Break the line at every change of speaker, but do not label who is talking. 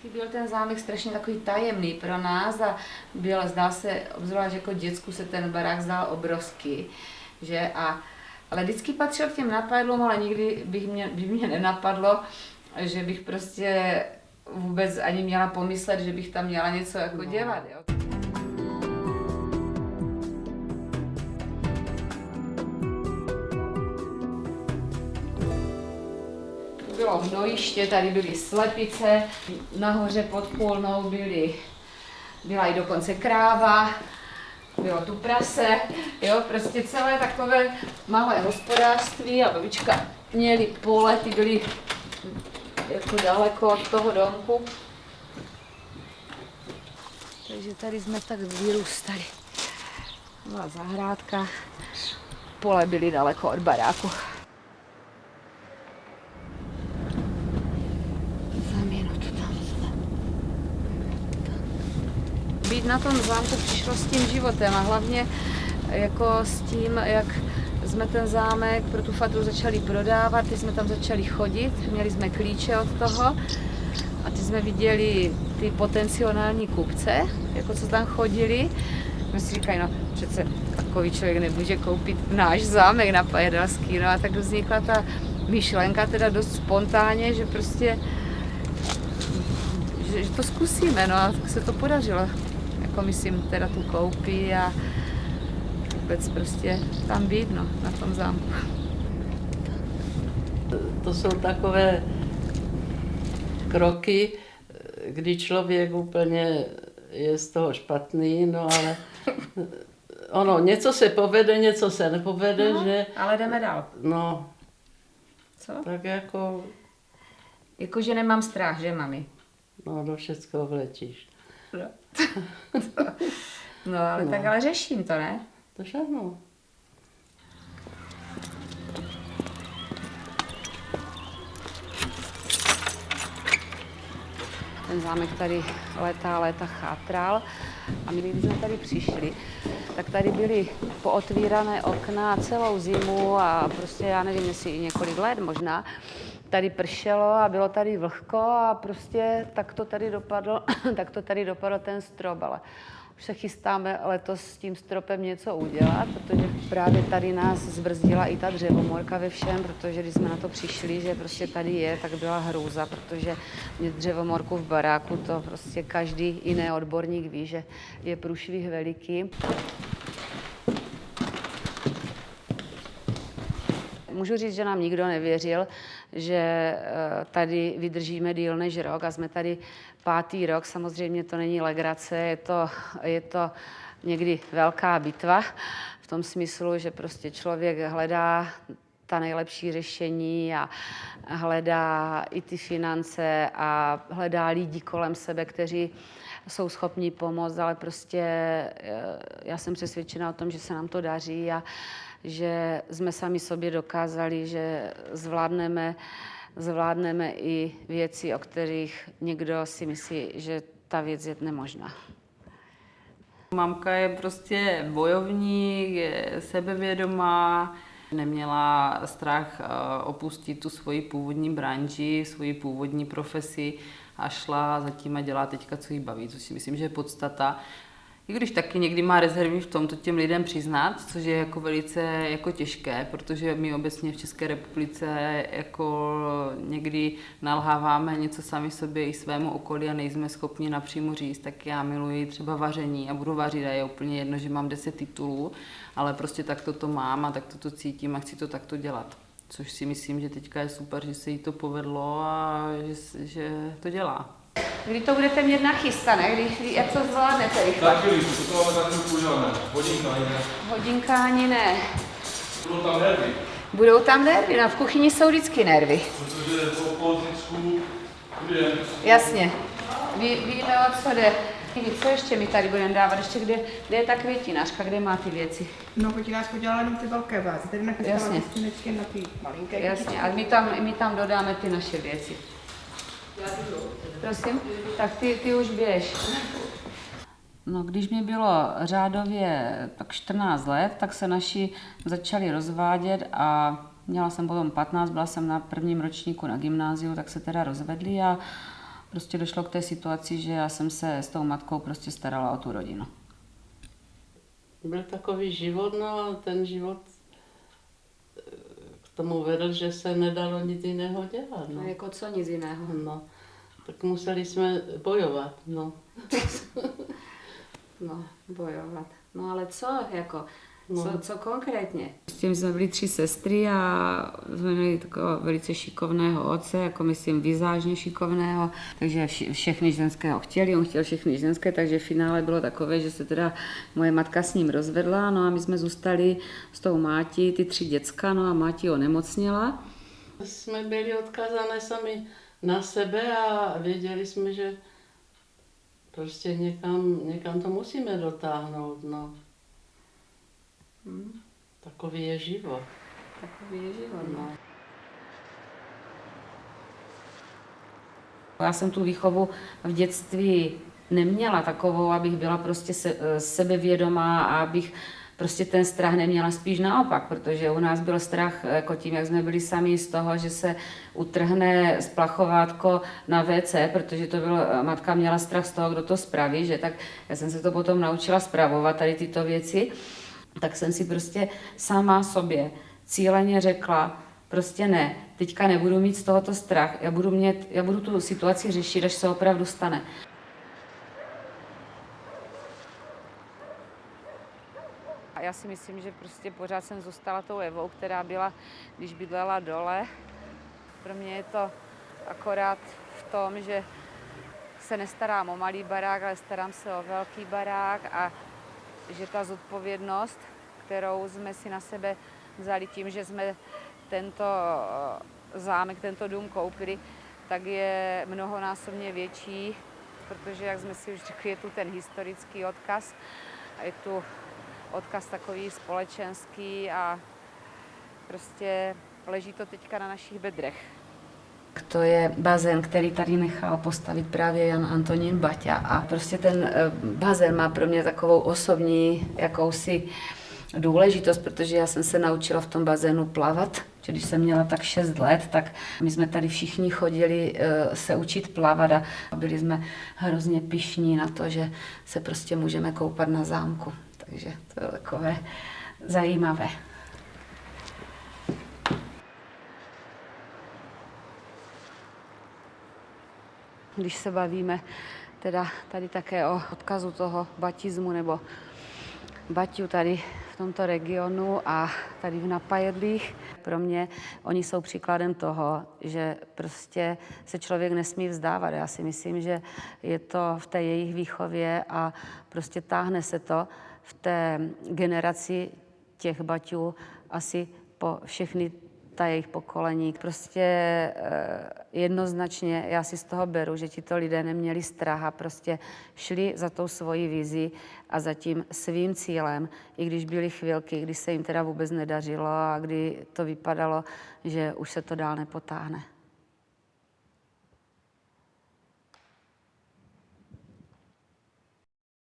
Byl ten zámek strašně takový tajemný pro nás a zdá se, obzvlášť jako děcku se ten barák zdál obrovský, že? Ale vždycky patřil k těm napadlům, ale nikdy by mě nenapadlo, že bych prostě vůbec ani měla pomyslet, že bych tam měla něco jako dělat. Jo? Bylo hnojiště, tady byly slepice, nahoře pod Polnou byla i dokonce kráva, bylo tu prase, jo, prostě celé takové malé hospodářství a babička měli pole, ty byly jako daleko od toho domku. Takže tady jsme tak vyrůstali. Byla zahrádka, pole byly daleko od baráku. Být na tom zámku přišlo s tím životem a hlavně jako s tím, jak jsme ten zámek pro tu Fatru začali prodávat, ty jsme tam začali chodit, měli jsme klíče od toho a ty jsme viděli ty potenciální kupce, jako co tam chodili. My si říkali, no přece takový člověk nemůže koupit náš zámek na Pajedelský, no a tak vznikla ta myšlenka teda dost spontánně, že prostě že to zkusíme, no a tak se to podařilo. Jako myslím teda tu koupi a vůbec prostě tam být, no, na tom zámku.
To jsou takové kroky, kdy člověk úplně je z toho špatný, no ale ono, něco se povede, něco se nepovede,
no,
že...
Ale jdeme dál.
No.
Co?
Tak jako...
Jakože nemám strach, že mami?
No, do všeckého vletíš.
No, no ale no. Tak ale řeším to, ne?
To všechno.
Ten zámek tady léta chátral a my, když jsme tady přišli, tak tady byly pootvírané okna celou zimu a prostě já nevím, jestli i několik let možná. Tady pršelo a bylo tady vlhko a prostě tak to tady dopadl ten strop, ale už se chystáme letos s tím stropem něco udělat, protože právě tady nás zbrzdila i ta dřevomorka ve všem, protože když jsme na to přišli, že prostě tady je, tak byla hrůza, protože mě dřevomorku v baráku, to prostě každý jiný odborník ví, že je průšvih veliký. Můžu říct, že nám nikdo nevěřil, že tady vydržíme díl než rok a jsme tady 5. rok. Samozřejmě to není legrace, je to někdy velká bitva v tom smyslu, že prostě člověk hledá ta nejlepší řešení a hledá i ty finance a hledá lidi kolem sebe, kteří jsou schopní pomoct, ale prostě já jsem přesvědčena o tom, že se nám to daří a že jsme sami sobě dokázali, že zvládneme i věci, o kterých někdo si myslí, že ta věc je nemožná.
Mamka je prostě bojovník, je sebevědomá, neměla strach opustit tu svoji původní branži, svoji původní profesi a šla za tím a dělá teďka, co jí baví, což si myslím, že je podstata. I když taky někdy má rezervy v tom to těm lidem přiznat, což je jako velice jako těžké, protože my obecně v České republice jako někdy nalháváme něco sami sobě i svému okolí a nejsme schopni napřímo říct, tak já miluji třeba vaření a budu vařit a je úplně jedno, že mám 10 titulů, ale prostě takto to mám a takto to cítím a chci to takto dělat. Což si myslím, že teďka je super, že se jí to povedlo a že to dělá.
Kdy to budete mít nachystané, jak to zvládnete rychle?
Tak chvíli, to máme tak chvilku udělané. Hodinka ani ne.
Hodinka ani ne.
Budou tam nervy.
Budou tam nervy, no v kuchyni jsou vždycky nervy.
Protože po zítřku bude...
Jasně. Víme, o co jde. Co ještě my tady budeme dávat? Ještě kde je ta květinařka, kde má ty věci?
No, květinářka dělala jenom ty velké vázy. Tady nachystala ty stínečky na ty malinké.
Jasně, a my tam dodáme ty naše věci. Prosím? Tak ty už běž. No, když mi bylo řádově tak 14 let, tak se naši začali rozvádět a měla jsem potom 15, byla jsem na 1. ročníku na gymnáziu, tak se teda rozvedli a prostě došlo k té situaci, že já jsem se s tou matkou prostě starala o tu rodinu.
Byl takový život, no a ten život k tomu vedl, že se nedalo nic jiného dělat. No.
No jako co nic jiného.
No, tak museli jsme bojovat, no.
No, bojovat. No ale co, jako,
No.
co konkrétně? S tím jsme byli 3 sestry a jsme měli takového velice šikovného otce, jako myslím vizážně šikovného, takže všechny ženské ho chtěli, on chtěl všechny ženské, takže v finále bylo takové, že se teda moje matka s ním rozvedla, no a my jsme zůstali s tou mátí, ty 3 děcka, no a máti onemocněla.
Jsme byli odkázané sami na sebe a věděli jsme, že prostě někam to musíme dotáhnout, no. Takový je život.
Takový je život, no. Já jsem tu výchovu v dětství neměla takovou, abych byla prostě sebevědomá a abych prostě ten strach neměla, spíš naopak, protože u nás byl strach jako tím, jak jsme byli sami z toho, že se utrhne splachovátko na WC, protože to bylo, matka měla strach z toho, kdo to spraví, že tak já jsem se to potom naučila spravovat, tady tyto věci, tak jsem si prostě sama sobě cíleně řekla, prostě ne, teďka nebudu mít z tohoto strach, já budu tu situaci řešit, až se opravdu stane. A já si myslím, že prostě pořád jsem zůstala tou Evou, která byla, když bydlela dole. Pro mě je to akorát v tom, že se nestarám o malý barák, ale starám se o velký barák a že ta zodpovědnost, kterou jsme si na sebe vzali tím, že jsme tento zámek, tento dům koupili, tak je mnohonásobně větší, protože, jak jsme si už řekli, je tu ten historický odkaz a je tu odkaz takový společenský a prostě leží to teďka na našich bedrech. To je bazén, který tady nechal postavit právě Jan Antonín Baťa a prostě ten bazén má pro mě takovou osobní jakousi důležitost, protože já jsem se naučila v tom bazénu plavat. Když jsem měla tak 6 let, tak my jsme tady všichni chodili se učit plavat a byli jsme hrozně pyšní na to, že se prostě můžeme koupat na zámku. Takže to je takové zajímavé. Když se bavíme teda tady také o odkazu toho batismu nebo Baťu tady v tomto regionu a tady v Napajedlích, pro mě oni jsou příkladem toho, že prostě se člověk nesmí vzdávat. Já si myslím, že je to v té jejich výchově a prostě táhne se to v té generaci těch Baťů asi po všechny ta jejich pokolení. Prostě jednoznačně já si z toho beru, že tito lidé neměli strach a prostě šli za tou svojí vizí a za tím svým cílem, i když byly chvilky, kdy se jim teda vůbec nedařilo a kdy to vypadalo, že už se to dál nepotáhne.